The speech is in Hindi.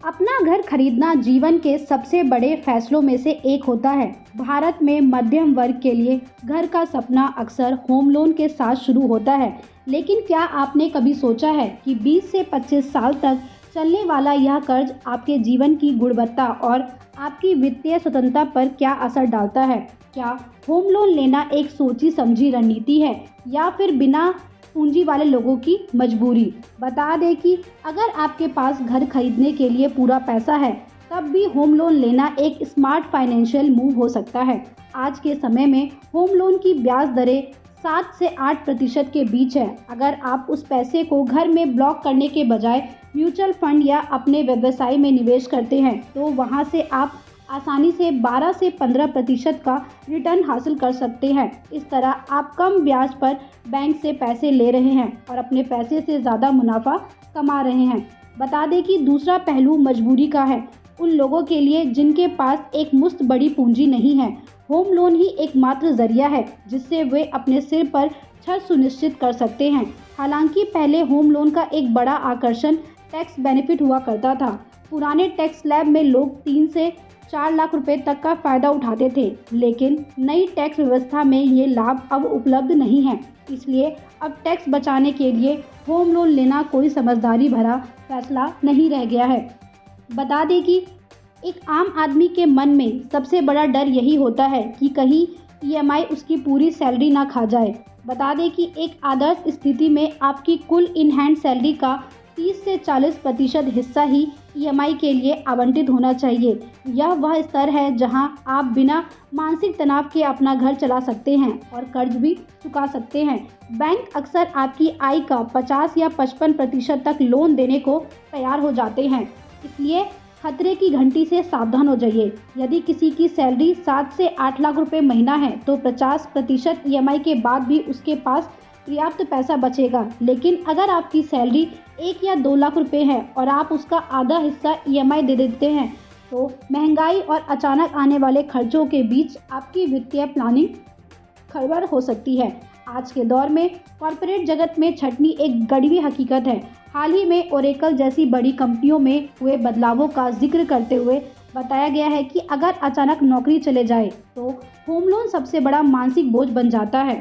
अपना घर खरीदना जीवन के सबसे बड़े फैसलों में से एक होता है। भारत में मध्यम वर्ग के लिए घर का सपना अक्सर होम लोन के साथ शुरू होता है। लेकिन क्या आपने कभी सोचा है कि 20 से 25 साल तक चलने वाला यह कर्ज आपके जीवन की गुणवत्ता और आपकी वित्तीय स्वतंत्रता पर क्या असर डालता है? क्या होम लोन लेना एक सोची समझी रणनीति है या फिर बिना पूंजी वाले लोगों की मजबूरी? बता दें कि अगर आपके पास घर खरीदने के लिए पूरा पैसा है, तब भी होम लोन लेना एक स्मार्ट फाइनेंशियल मूव हो सकता है। आज के समय में होम लोन की ब्याज दरें 7 से 8% के बीच है। अगर आप उस पैसे को घर में ब्लॉक करने के बजाय म्यूचुअल फंड या अपने व्यवसाय में निवेश करते हैं, तो वहां से आप आसानी से 12 से 15% का रिटर्न हासिल कर सकते हैं। इस तरह आप कम ब्याज पर बैंक से पैसे ले रहे हैं और अपने पैसे से ज़्यादा मुनाफा कमा रहे हैं। बता दें कि दूसरा पहलू मजबूरी का है। उन लोगों के लिए जिनके पास एक मुश्त बड़ी पूंजी नहीं है, होम लोन ही एकमात्र जरिया है जिससे वे अपने सिर पर छत सुनिश्चित कर सकते हैं। हालांकि पहले होम लोन का एक बड़ा आकर्षण टैक्स बेनिफिट हुआ करता था। पुराने टैक्स स्लैब में लोग 3 से 4 लाख रुपए तक का फायदा उठाते थे, लेकिन नई टैक्स व्यवस्था में ये लाभ अब उपलब्ध नहीं है। इसलिए अब टैक्स बचाने के लिए होम लोन लेना कोई समझदारी भरा फैसला नहीं रह गया है। बता दें कि एक आम आदमी के मन में सबसे बड़ा डर यही होता है कि कहीं ईएमआई उसकी पूरी सैलरी ना खा जाए। बता दें कि एक आदर्श स्थिति में आपकी कुल इन हैंड सैलरी का 30 से 40% हिस्सा ही ईएमआई के लिए आवंटित होना चाहिए। यह वह स्तर है जहां आप बिना मानसिक तनाव के अपना घर चला सकते हैं और कर्ज भी चुका सकते हैं। बैंक अक्सर आपकी आय का 50 या 55% तक लोन देने को तैयार हो जाते हैं। इसलिए खतरे की घंटी से सावधान हो जाइए। यदि किसी की सैलरी 7 से 8 लाख रुपए महीना है, तो 50% ईएमआई के बाद भी उसके पास पर्याप्त पैसा बचेगा। लेकिन अगर आपकी सैलरी 1 या 2 लाख रुपए है और आप उसका आधा हिस्सा ईएमआई दे देते हैं, तो महंगाई और अचानक आने वाले खर्चों के बीच आपकी वित्तीय प्लानिंग गड़बड़ हो सकती है। आज के दौर में कॉर्पोरेट जगत में छंटनी एक कड़वी हकीकत है। हाल ही में ओरेकल जैसी बड़ी कंपनियों में हुए बदलावों का जिक्र करते हुए बताया गया है कि अगर अचानक नौकरी चले जाए, तो होम लोन सबसे बड़ा मानसिक बोझ बन जाता है।